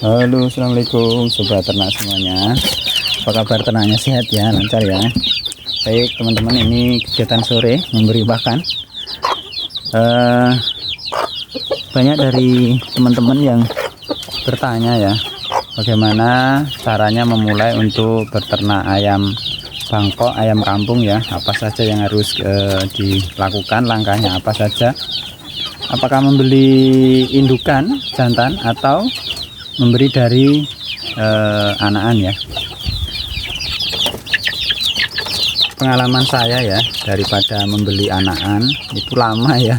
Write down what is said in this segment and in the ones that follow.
Halo, assalamualaikum sobat ternak semuanya. Apa kabar ternaknya, sehat ya, lancar ya? Baik teman-teman, ini kegiatan sore memberi pakan. Banyak dari teman-teman yang bertanya ya, bagaimana caranya memulai untuk beternak ayam bangkok, ayam kampung ya. Apa saja yang harus dilakukan, langkahnya apa saja? Apakah membeli indukan jantan atau memberi dari anakan ya? Pengalaman saya ya, daripada membeli anakan itu lama ya,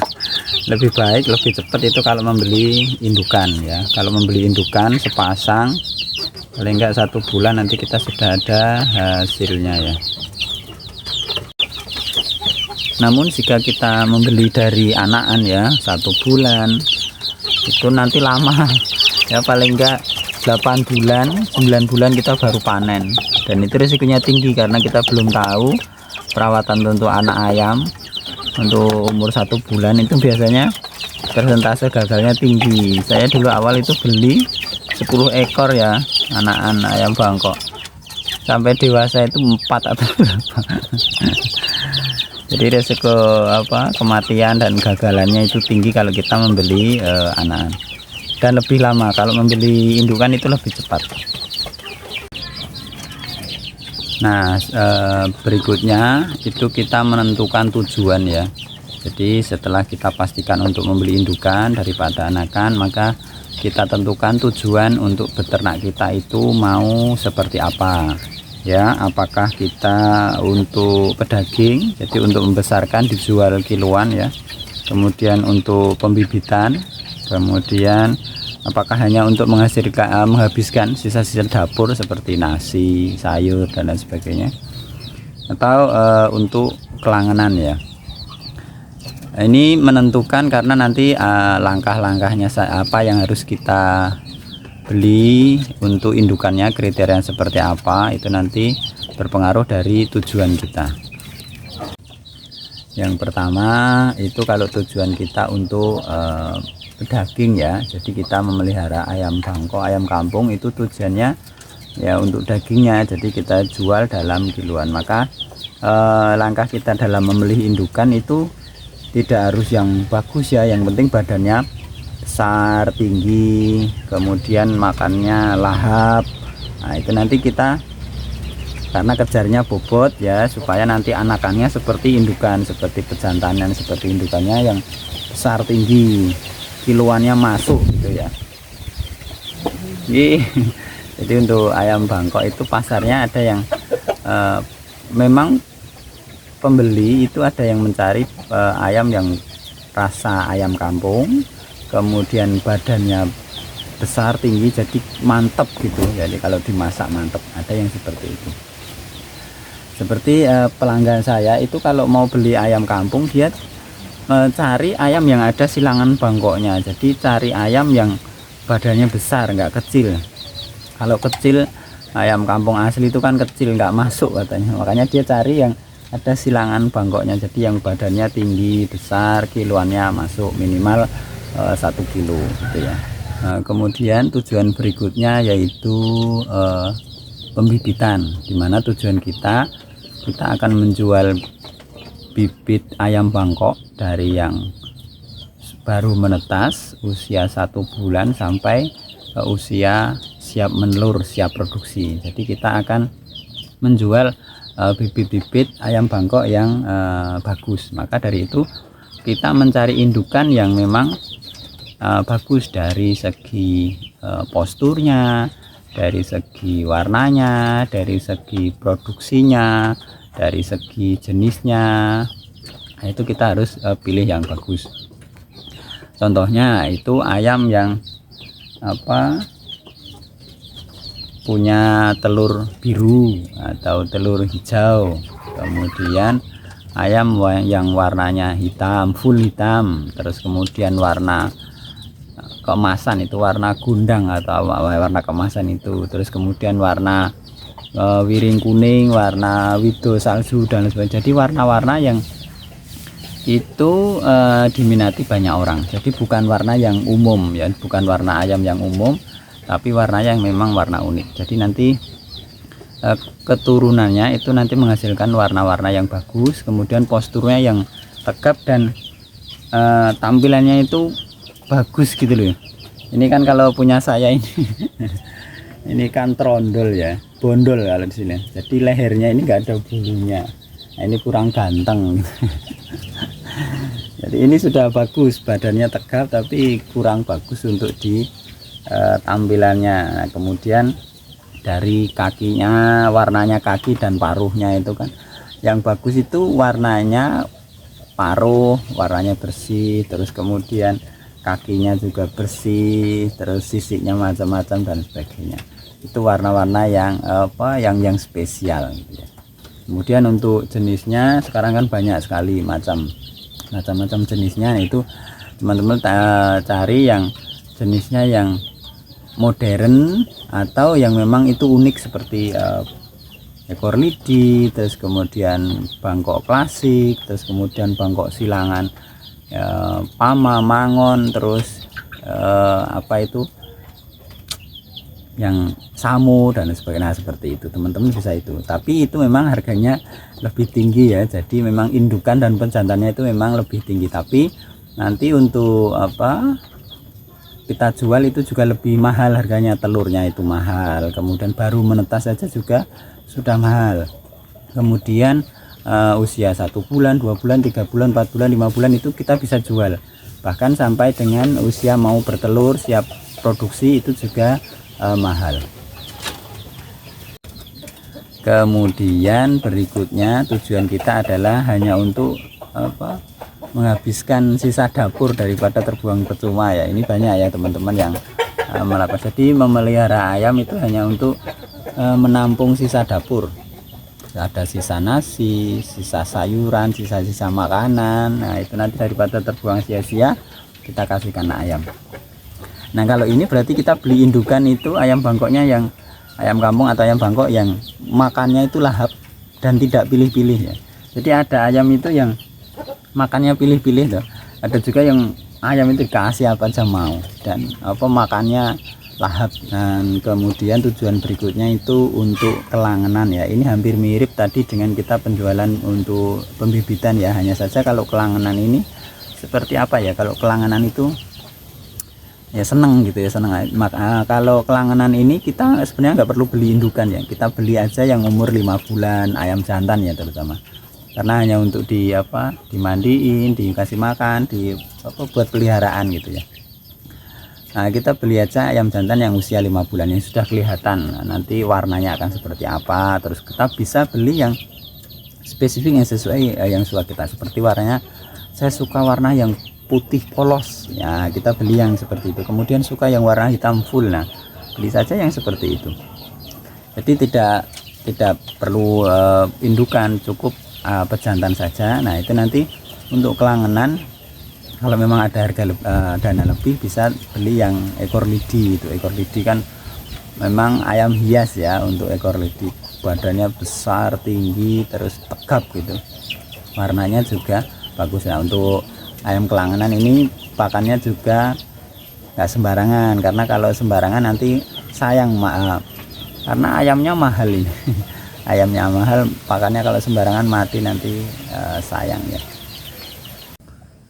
lebih baik lebih cepat itu kalau membeli indukan ya. Kalau membeli indukan sepasang paling enggak 1 bulan nanti kita sudah ada hasilnya ya. Namun jika kita membeli dari anakan ya 1 bulan itu nanti lama ya, paling enggak 8 bulan 9 bulan kita baru panen, dan itu risikonya tinggi karena kita belum tahu perawatan untuk anak ayam. Untuk umur 1 bulan itu biasanya persentase gagalnya tinggi. Saya dulu awal itu beli 10 ekor ya, anakan ayam bangkok, sampai dewasa itu 4 atau berapa. Jadi risiko kematian dan gagalannya itu tinggi kalau kita membeli anakan. Dan lebih lama kalau membeli indukan itu lebih cepat. Nah, berikutnya itu kita menentukan tujuan ya. Jadi setelah kita pastikan untuk membeli indukan daripada anakan, maka kita tentukan tujuan untuk beternak kita itu mau seperti apa ya. Apakah kita untuk pedaging, jadi untuk membesarkan dijual kiloan ya, kemudian untuk pembibitan, kemudian apakah hanya untuk menghabiskan sisa-sisa dapur seperti nasi, sayur dan lain sebagainya, atau untuk kelangenan ya. Ini menentukan karena nanti langkah-langkahnya apa yang harus kita beli untuk indukannya, kriteria seperti apa, itu nanti berpengaruh dari tujuan kita. Yang pertama itu kalau tujuan kita untuk daging ya, jadi kita memelihara ayam bangkok, ayam kampung, itu tujuannya ya untuk dagingnya, jadi kita jual dalam kiloan. Maka langkah kita dalam membeli indukan itu tidak harus yang bagus ya, yang penting badannya besar, tinggi, kemudian makannya lahap. Nah itu nanti kita karena kejarnya bobot ya, supaya nanti anakannya seperti indukan, seperti pejantanan seperti indukannya yang besar, tinggi, kiloannya masuk gitu ya. Jadi untuk ayam bangkok itu pasarnya ada yang memang pembeli itu ada yang mencari ayam yang rasa ayam kampung, kemudian badannya besar, tinggi, jadi mantep gitu. Jadi kalau dimasak mantep, ada yang seperti itu. Seperti pelanggan saya itu kalau mau beli ayam kampung, dia cari ayam yang ada silangan bangkoknya, jadi cari ayam yang badannya besar, nggak kecil. Kalau kecil, ayam kampung asli itu kan kecil, nggak masuk katanya. Makanya dia cari yang ada silangan bangkoknya, jadi yang badannya tinggi, besar, kiloannya masuk minimal 1 kilo gitu ya. Nah, kemudian tujuan berikutnya yaitu pembibitan, dimana tujuan kita akan menjual bibit ayam bangkok dari yang baru menetas usia 1 bulan sampai usia siap menelur, siap produksi. Jadi kita akan menjual bibit-bibit ayam bangkok yang bagus. Maka dari itu kita mencari indukan yang memang bagus dari segi posturnya, dari segi warnanya, dari segi produksinya, dari segi jenisnya. Nah, itu kita harus pilih yang bagus. Contohnya itu ayam yang punya telur biru atau telur hijau, kemudian ayam yang warnanya hitam, full hitam, terus kemudian warna kemasan itu warna gundang atau warna kemasan itu, terus kemudian warna wiring kuning, warna wido salju dan sebagainya. Jadi warna-warna yang itu diminati banyak orang. Jadi bukan warna yang umum ya, bukan warna ayam yang umum, tapi warnanya yang memang warna unik. Jadi nanti keturunannya itu nanti menghasilkan warna-warna yang bagus, kemudian posturnya yang tegap dan tampilannya itu bagus gitu loh. Ini kan kalau punya saya ini ini kan trondol ya, bondol kalau di sini. Jadi lehernya ini enggak ada bulunya. Nah, ini kurang ganteng. Jadi ini sudah bagus, badannya tegap tapi kurang bagus untuk di tampilannya. Nah, kemudian dari kakinya, warnanya kaki dan paruhnya itu kan yang bagus itu warnanya paruh, warnanya bersih, terus kemudian kakinya juga bersih, terus sisiknya macam-macam dan sebagainya. Itu warna-warna yang yang spesial gitu ya. Kemudian untuk jenisnya sekarang kan banyak sekali macam-macam jenisnya. Nah, itu teman-teman cari yang jenisnya yang modern atau yang memang itu unik seperti ekor lidi, terus kemudian bangkok klasik, terus kemudian bangkok silangan pama, mangon, terus apa itu yang samu dan sebagainya. Seperti itu teman-teman bisa itu, tapi itu memang harganya lebih tinggi ya. Jadi memang indukan dan penjantannya itu memang lebih tinggi, tapi nanti untuk apa kita jual itu juga lebih mahal harganya. Telurnya itu mahal, kemudian baru menetas saja juga sudah mahal. Kemudian usia 1 bulan, 2 bulan, 3 bulan, 4 bulan, 5 bulan itu kita bisa jual, bahkan sampai dengan usia mau bertelur siap produksi itu juga mahal. Kemudian berikutnya tujuan kita adalah hanya untuk menghabiskan sisa dapur daripada terbuang percuma ya. Ini banyak ya teman-teman yang melakukan. Jadi memelihara ayam itu hanya untuk menampung sisa dapur. Ada sisa nasi, sisa sayuran, sisa-sisa makanan. Nah, itu nanti daripada terbuang sia-sia kita kasihkan ayam. Nah, kalau ini berarti kita beli indukan itu ayam bangkoknya yang ayam kampung atau ayam bangkok yang makannya itu lahap dan tidak pilih-pilih ya. Jadi ada ayam itu yang makannya pilih-pilih tuh. Ada juga yang ayam itu kasih apa aja mau dan makannya lahap. Dan kemudian tujuan berikutnya itu untuk kelangenan ya. Ini hampir mirip tadi dengan kita penjualan untuk pembibitan ya. Hanya saja kalau kelangenan ini seperti apa ya, kalau kelangenan itu ya seneng gitu ya, seneng. Maka kalau kelangenan ini kita sebenarnya nggak perlu beli indukan ya, kita beli aja yang umur 5 bulan ayam jantan ya terutama, karena hanya untuk dimandiin, dikasih makan, buat peliharaan gitu ya. Nah, kita beli aja ayam jantan yang usia 5 bulan yang sudah kelihatan. Nah, nanti warnanya akan seperti apa, terus kita bisa beli yang spesifik yang sesuai yang suka kita. Seperti warnanya, saya suka warna yang putih polos ya, kita beli yang seperti itu. Kemudian suka yang warna hitam full, nah beli saja yang seperti itu. Jadi tidak perlu indukan, cukup pejantan saja. Nah, itu nanti untuk kelangenan kalau memang ada harga dana lebih bisa beli yang ekor lidi. Itu ekor lidi kan memang ayam hias ya. Untuk ekor lidi badannya besar, tinggi, terus tegap gitu, warnanya juga bagus. Nah, untuk ayam kelangenan ini pakannya juga nggak sembarangan, karena kalau sembarangan nanti sayang, maaf, karena ayamnya mahal ini. Ayamnya mahal, pakannya kalau sembarangan mati nanti sayang ya.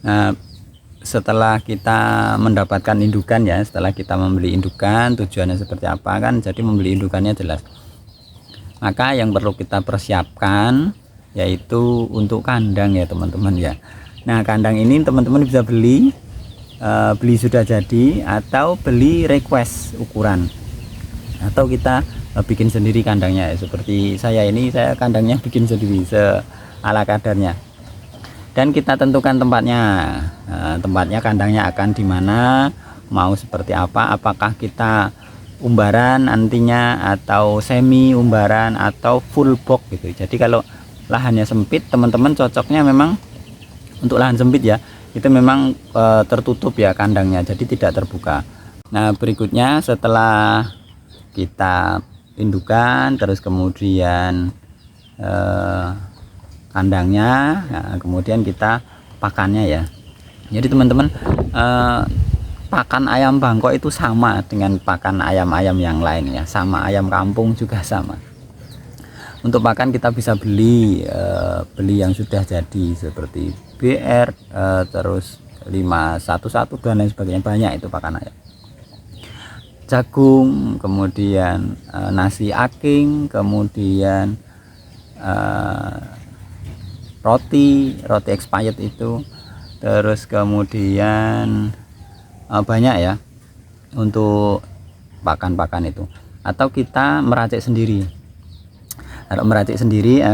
Nah, setelah kita mendapatkan indukan ya, setelah kita membeli indukan, tujuannya seperti apa kan, jadi membeli indukannya jelas. Maka yang perlu kita persiapkan yaitu untuk kandang ya teman-teman ya. Nah, kandang ini teman-teman bisa beli sudah jadi atau beli request ukuran, atau kita bikin sendiri kandangnya ya. Seperti saya ini, saya kandangnya bikin sendiri ala kadarnya, dan kita tentukan tempatnya. Tempatnya kandangnya akan di mana, mau seperti apa, apakah kita umbaran nantinya atau semi umbaran atau full box gitu. Jadi kalau lahannya sempit, teman-teman cocoknya memang untuk lahan sempit ya, itu memang tertutup ya kandangnya, jadi tidak terbuka. Nah, berikutnya setelah kita indukan, terus kemudian kandangnya, nah, kemudian kita pakannya ya. Jadi teman-teman pakan ayam Bangkok itu sama dengan pakan ayam-ayam yang lain ya, sama ayam kampung juga sama. Untuk pakan kita bisa beli yang sudah jadi seperti BR, terus 511 dan lain sebagainya, banyak itu pakan ayam. Jagung, kemudian nasi aking, kemudian roti expired itu, terus kemudian banyak ya untuk pakan-pakan itu. Atau kita meracik sendiri. Kalau meracik sendiri,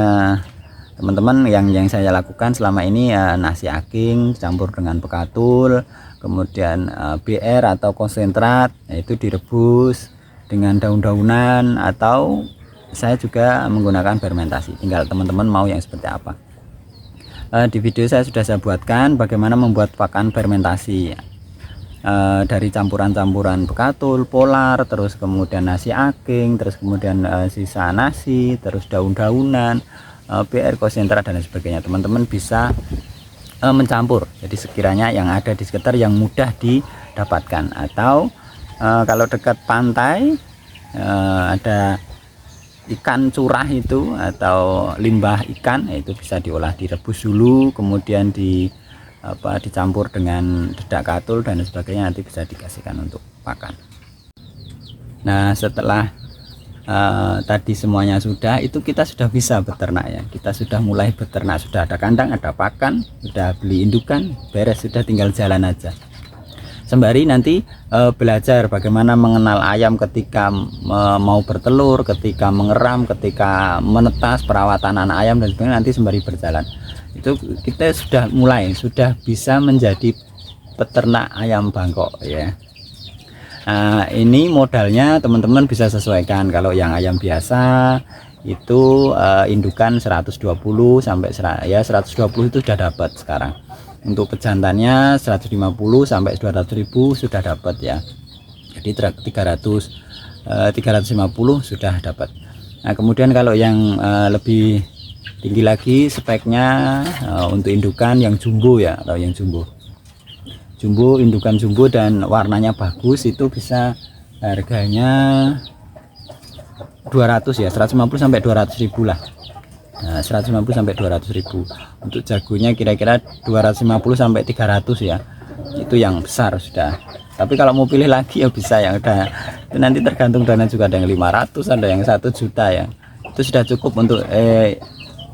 teman-teman, yang saya lakukan selama ini nasi aking campur dengan bekatul, kemudian BR atau konsentrat, itu direbus dengan daun-daunan, atau saya juga menggunakan fermentasi. Tinggal teman-teman mau yang seperti apa. Di video saya sudah saya buatkan bagaimana membuat pakan fermentasi dari campuran-campuran bekatul, polar, terus kemudian nasi aking, terus kemudian sisa nasi, terus daun-daunan, BR, konsentrat dan sebagainya. Teman-teman bisa mencampur, jadi sekiranya yang ada di sekitar yang mudah didapatkan. Atau kalau dekat pantai ada ikan curah itu atau limbah ikan, itu bisa diolah, direbus dulu, kemudian dicampur dengan dedak katul dan sebagainya, nanti bisa dikasihkan untuk pakan. Nah, setelah tadi semuanya sudah, itu kita sudah bisa beternak ya, kita sudah mulai beternak, sudah ada kandang, ada pakan, sudah beli indukan, beres, sudah tinggal jalan aja. Sembari nanti belajar bagaimana mengenal ayam ketika mau bertelur, ketika mengeram, ketika menetas, perawatan anak ayam dan sebagainya, nanti sembari berjalan. Itu kita sudah bisa menjadi peternak ayam Bangkok ya. Ini modalnya teman-teman bisa sesuaikan. Kalau yang ayam biasa itu indukan 120 sampai 120 itu sudah dapat sekarang. Untuk pejantannya 150 sampai 200.000 sudah dapat ya. Jadi 350 sudah dapat. Nah, kemudian kalau yang lebih tinggi lagi speknya, untuk indukan yang jumbo ya, atau yang jumbo indukan jumbo dan warnanya bagus, itu bisa harganya 200 ya, 150 sampai 200.000 lah. Nah, 150 sampai 200.000. Untuk jagonya kira-kira 250 sampai 300 ya, itu yang besar sudah. Tapi kalau mau pilih lagi ya bisa yang udah, itu nanti tergantung dana juga, ada yang 500, ada yang 1 juta ya, itu sudah cukup. Untuk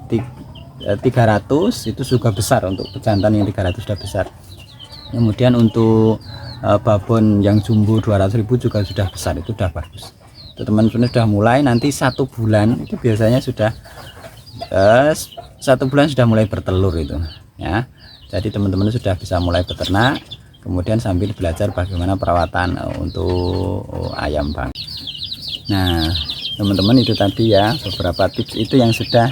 300 itu juga besar, untuk pejantan yang 300 sudah besar. Kemudian untuk babon yang jumbo 200.000 juga sudah besar, itu sudah bagus. Itu teman-teman sudah mulai, nanti 1 bulan itu biasanya sudah 1 bulan sudah mulai bertelur itu ya. Jadi teman-teman sudah bisa mulai beternak, kemudian sambil belajar bagaimana perawatan untuk ayam Bang. Nah, teman-teman, itu tadi ya beberapa tips itu yang sudah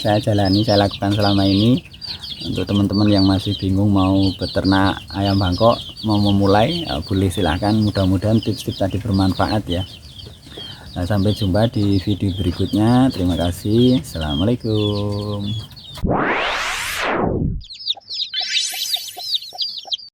saya jalani, saya lakukan selama ini. Untuk teman-teman yang masih bingung mau beternak ayam Bangkok, mau memulai, boleh silahkan. Mudah-mudahan tips-tips tadi bermanfaat ya. Nah, sampai jumpa di video berikutnya. Terima kasih. Assalamualaikum.